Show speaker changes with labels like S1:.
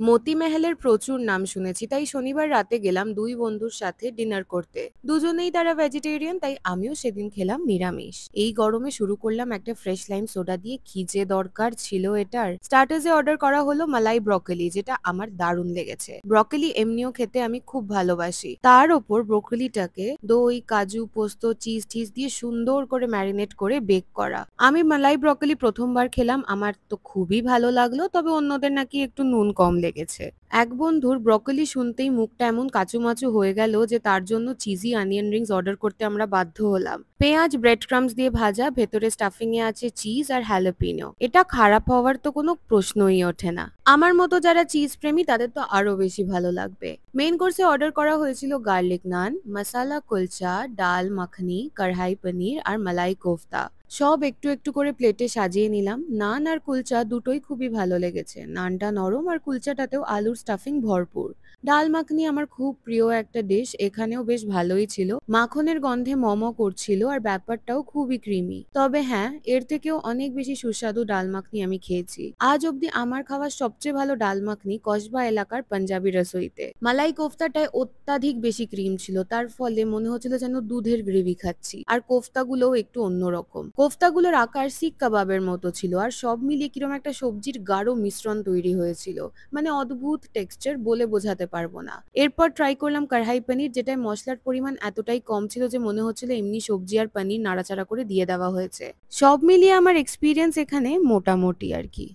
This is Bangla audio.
S1: মতি মেহেলের প্রচুর নাম শুনেছি, তাই শনিবার রাতে গেলাম দুই বন্ধুর সাথে ডিনার করতে। দুজনেই তারা ভেজিটেরিয়ান, তাই আমিও সেদিন খেলাম নিরামিষ। এই গরমে শুরু করলাম একটা ফ্রেশ লাইম সোডা দিয়ে। কি যে দরকার ছিল এটার। স্টার্টার্সে অর্ডার করা হলো মালাই ব্রকলি, যেটা আমার দারুণ লেগেছে। ব্রকলি এমনিও খেতে আমি খুব ভালোবাসি, তার ওপর ব্রকলিটাকে দই, কাজু, পোস্ত, চিজ টিজ দিয়ে সুন্দর করে ম্যারিনেট করে বেক করা। আমি মালাই ব্রকলি প্রথমবার খেলাম, আমার তো খুবই ভালো লাগলো, তবে অন্যদের নাকি একটু নুন কম লেগেছে। এক বন্ধুর ব্রকলি শুনতেই মুখটা এমন কাচুমাচু হয়ে গেল যে তার জন্য চিজি অনিয়ন রিংস অর্ডার করতে আমরা বাধ্য হলাম। পেঁয়াজ ব্রেড ক্রামস দিয়ে ভাজা, ভেতরে স্টাফিং এ আছে চিজ আর হ্যালোপিনো। এটা খারাপ হওয়ার তো কোনো প্রশ্নই ওঠে না। আমার মতো যারা চিজ প্রেমী তাদের তো আরো বেশি ভালো লাগবে। মেইন কোর্সে অর্ডার করা হয়েছিল গার্লিক নান, মসালা কুলচা, ডাল মাখনি, কড়াই পনির আর মালাই কোফতা। সব একটু একটু করে প্লেটে সাজিয়ে নিলাম। নান আর কুলচা দুটোই খুবই ভালো লেগেছে। নানটা নরম আর কুলচাটাতেও আলুর স্টাফিং ভরপুর। ডাল মাখনি আমার খুব প্রিয় একটা ডিশ, এখানেও বেশ ভালোই ছিল। মাখনের গন্ধে মম করছিল আর ব্যাপারটাও খুবই ক্রিমি। তবে হ্যাঁ, এর থেকেও অনেক বেশি সুস্বাদু ডাল মাখনি আমি খেয়েছি। আজ অব্দি আমার খাওয়া সবচেয়ে ভালো ডাল মাখনি কসবা এলাকার পাঞ্জাবি রসোইতে। মালাই কোফতাটায় অত্যাধিক বেশি ক্রিম ছিল, তার ফলে মনে হচ্ছিল যেন দুধের গ্রেভি খাচ্ছি। আর কোফতাগুলোও একটু অন্যরকম। কোফতাগুলোর আকার শিক কাবাবের মতো ছিল, আর সব মিলিয়ে কিরকম একটা সবজির গাঢ় মিশ্রণ তৈরি হয়েছিল। মানে অদ্ভুত টেক্সচার, বলে বোঝাতে পারবো না। এরপর ট্রাই করলাম কড়াই পনির, যেটায় মশলার পরিমাণ এতটাই কম ছিল যে মনে হচ্ছিল এমনি সবজি আর পনির নাড়াচাড়া করে দিয়ে দেওয়া হয়েছে। সব মিলিয়ে আমার এক্সপিরিয়েন্স এখানে মোটামুটি আর কি।